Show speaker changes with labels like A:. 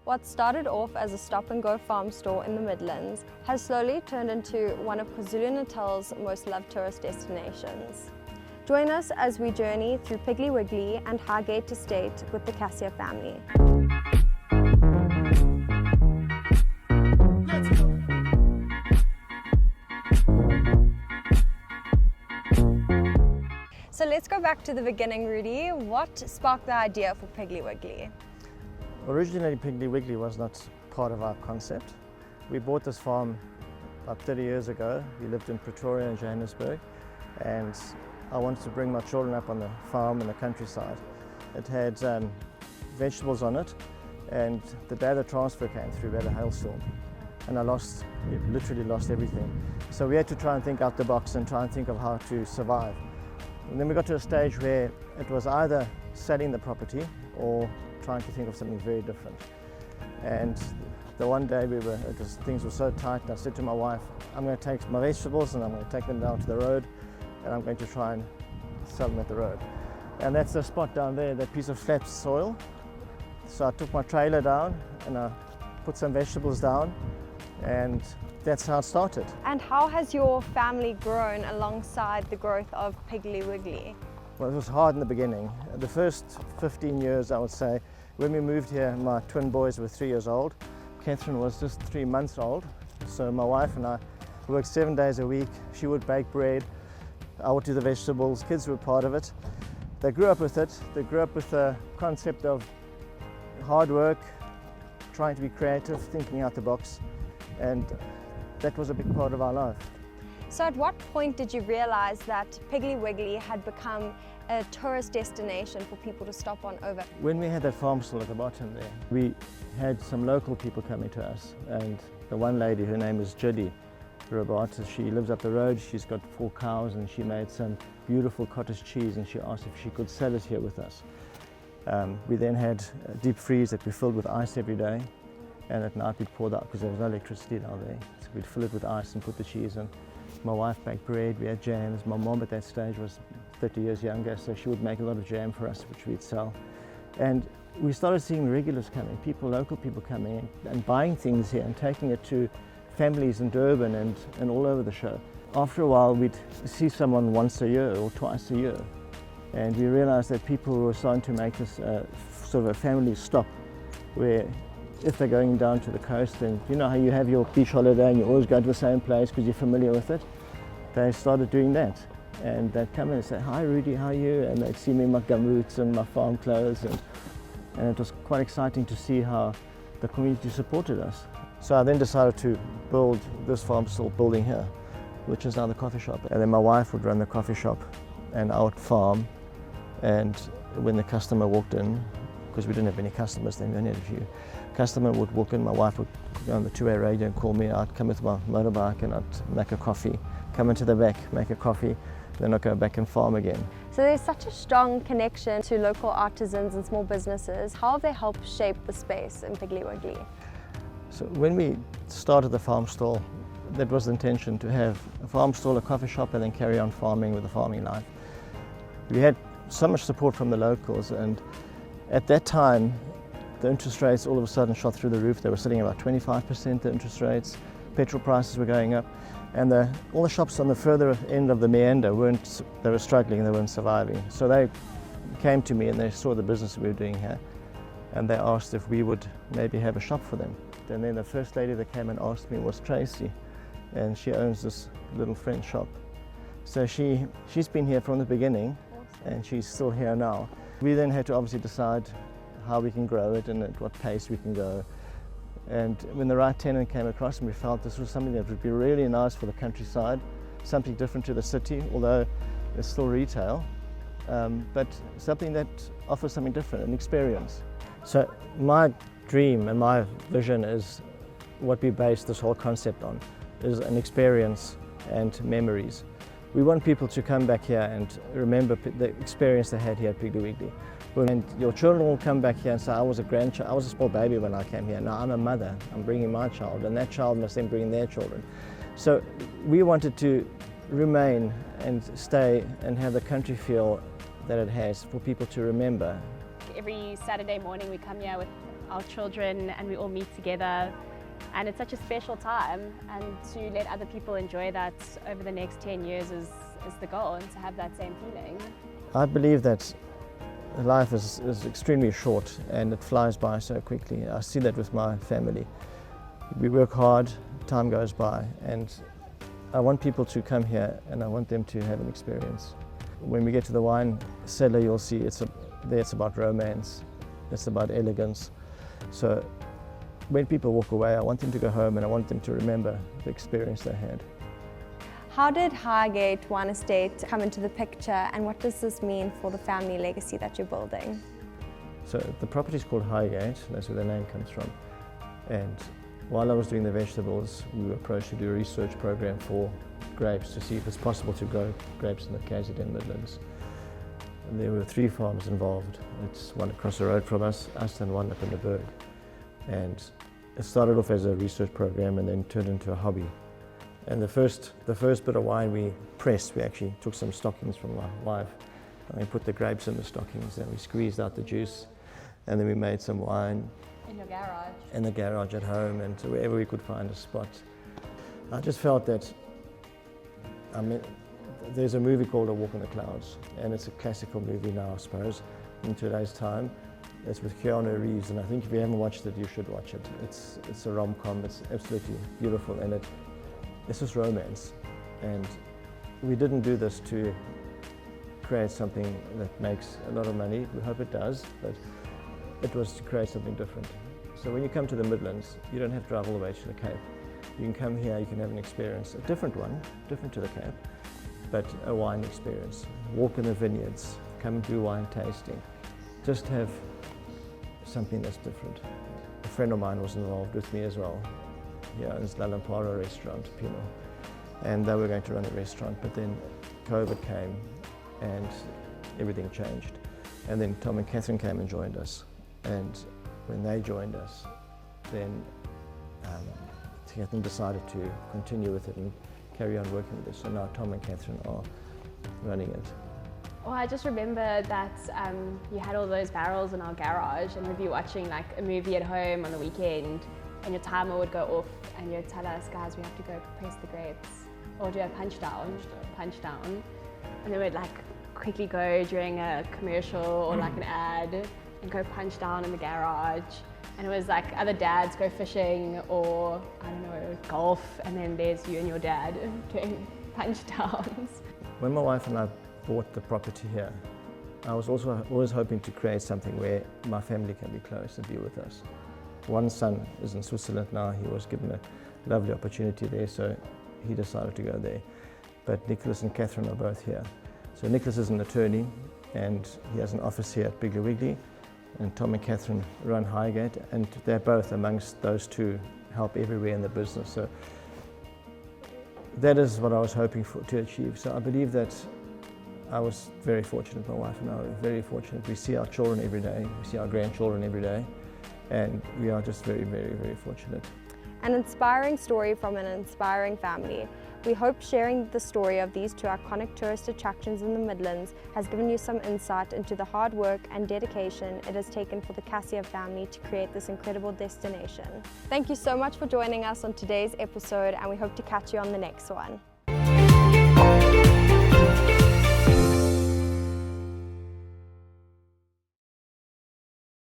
A: What started off as a stop-and-go farm store in the Midlands has slowly turned into one of KwaZulu-Natal's most loved tourist destinations. Join us as we journey through Piggly Wiggly and HIGHGATE estate with the Cassia family. So let's go back to the beginning, Rudy. What sparked the idea for Piggly Wiggly?
B: Originally, Piggly Wiggly was not part of our concept. We bought this farm about 30 years ago. We lived in Pretoria and Johannesburg, and I wanted to bring my children up on the farm in the countryside. It had vegetables on it, and the day the transfer came through, we had a hailstorm, and literally lost everything. So we had to try and think out the box and try and think of how to survive. And then we got to a stage where it was either selling the property or trying to think of something very different. And the one day things were so tight, and I said to my wife, I'm going to take my vegetables and I'm going to take them down to the road, and I'm going to try and sell them at the road. And that's the spot down there, that piece of flat soil. So I took my trailer down and I put some vegetables down, and that's how it started.
A: And how has your family grown alongside the growth of Piggly Wiggly?
B: Well, it was hard in the beginning. The first 15 years, I would say, when we moved here, my twin boys were 3 years old. Catherine was just 3 months old. So my wife and I worked 7 days a week. She would bake bread, I would do the vegetables. Kids were part of it. They grew up with it. They grew up with the concept of hard work, trying to be creative, thinking out the box, and that was a big part of our life.
A: So at what point did you realize that Piggly Wiggly had become a tourist destination for people to stop on over?
B: When we had that farm stall at the bottom there, we had some local people coming to us, and the one lady, her name is Judy Roberta, she lives up the road, she's got 4 cows, and she made some beautiful cottage cheese, and she asked if she could sell it here with us. We then had a deep freeze that we filled with ice every day, and at night we'd pour that, because there was no electricity down there, so we'd fill it with ice and put the cheese in. My wife baked bread, we had jams. My mom at that stage was 30 years younger, so she would make a lot of jam for us, which we'd sell. And we started seeing regulars coming, local people coming in and buying things here and taking it to families in Durban and all over the show. After a while, we'd see someone once a year or twice a year. And we realized that people were starting to make this sort of a family stop, where if they're going down to the coast, and you know how you have your beach holiday and you always go to the same place because you're familiar with it, they started doing that. And they'd come in and say, "Hi Rudy, how are you?" And they'd see me in my gumboots and my farm clothes, and it was quite exciting to see how the community supported us. So I then decided to build this farm stall building here, which is now the coffee shop. And then my wife would run the coffee shop and I would farm, and when the customer walked in, because we didn't have any customers then, we only had a few. Customer would walk in, my wife would go on the two-way radio and call me. I'd come with my motorbike and I'd make a coffee, come into the back, make a coffee, then I'd go back and farm again.
A: So there's such a strong connection to local artisans and small businesses. How have they helped shape the space in Piggly Wiggly?
B: So when we started the farm stall, that was the intention, to have a farm stall, a coffee shop, and then carry on farming with the farming life. We had so much support from the locals, and at that time, the interest rates all of a sudden shot through the roof. They were sitting at about 25%, the interest rates. Petrol prices were going up. And all the shops on the further end of the Meander they were struggling, they weren't surviving. So they came to me and they saw the business we were doing here. And they asked if we would maybe have a shop for them. And then the first lady that came and asked me was Tracy. And she owns this little French shop. So she's been here from the beginning, and she's still here now. We then had to obviously decide how we can grow it and at what pace we can go. And when the right tenant came across, and we felt this was something that would be really nice for the countryside, something different to the city, although it's still retail, but something that offers something different, an experience. So my dream and my vision is what we base this whole concept on, is an experience and memories. We want people to come back here and remember the experience they had here at Piggly Wiggly. And your children will come back here and say, I was a small baby when I came here. Now I'm a mother, I'm bringing my child, and that child must then bring their children. So we wanted to remain and stay and have the country feel that it has for people to remember.
C: Every Saturday morning we come here with our children, and we all meet together. And it's such a special time, and to let other people enjoy that over the next 10 years is the goal, and to have that same feeling.
B: I believe that life is extremely short and it flies by so quickly. I see that with my family. We work hard, time goes by, and I want people to come here and I want them to have an experience. When we get to the wine cellar, you'll see it's about romance, it's about elegance. So when people walk away, I want them to go home and I want them to remember the experience they had.
A: How did HIGHGATE Wine Estate come into the picture, and what does this mean for the family legacy that you're building?
B: So the property is called HIGHGATE, that's where the name comes from. And while I was doing the vegetables, we were approached to do a research program for grapes to see if it's possible to grow grapes in the KZN Midlands. And there were 3 farms involved. It's one across the road from us and one up in the Berg. And it started off as a research program and then turned into a hobby. And the first bit of wine we pressed, we actually took some stockings from my wife and we put the grapes in the stockings and we squeezed out the juice, and then we made some wine.
C: In your garage?
B: In the garage at home and wherever we could find a spot. I just felt that, there's a movie called A Walk in the Clouds, and it's a classical movie now, I suppose, in today's time. It's with Keanu Reeves, and I think if you haven't watched it, you should watch it. It's a rom-com, it's absolutely beautiful, and it's just romance. And we didn't do this to create something that makes a lot of money. We hope it does, but it was to create something different. So when you come to the Midlands, you don't have to drive all the way to the Cape. You can come here, you can have an experience, a different one, different to the Cape, but a wine experience. Walk in the vineyards, come and do wine tasting. Just have something that's different. A friend of mine was involved with me as well. He owns La Lampara restaurant, Pinot, and they were going to run a restaurant, but then COVID came and everything changed. And then Tom and Catherine came and joined us. And when they joined us, then Catherine decided to continue with it and carry on working with us. So now Tom and Catherine are running it.
C: Well, I just remember that you had all those barrels in our garage, and we'd be watching like a movie at home on the weekend, and your timer would go off and you'd tell us, guys, we have to go press the grapes or do a punch down. And then we'd like quickly go during a commercial or like an ad and go punch down in the garage. And it was like other dads go fishing or, I don't know, golf, and then there's you and your dad doing punch downs.
B: When my wife and I bought the property here, I was also always hoping to create something where my family can be close and be with us. One son is in Switzerland now. He was given a lovely opportunity there, so he decided to go there. But Nicholas and Catherine are both here. So Nicholas is an attorney and he has an office here at Piggly Wiggly, and Tom and Catherine run HIGHGATE, and they're both amongst those two help everywhere in the business. So that is what I was hoping to achieve. So I believe that I was very fortunate, my wife and I were very fortunate. We see our children every day, we see our grandchildren every day, and we are just very, very, very fortunate.
A: An inspiring story from an inspiring family. We hope sharing the story of these 2 iconic tourist attractions in the Midlands has given you some insight into the hard work and dedication it has taken for the Cassia family to create this incredible destination. Thank you so much for joining us on today's episode, and we hope to catch you on the next one.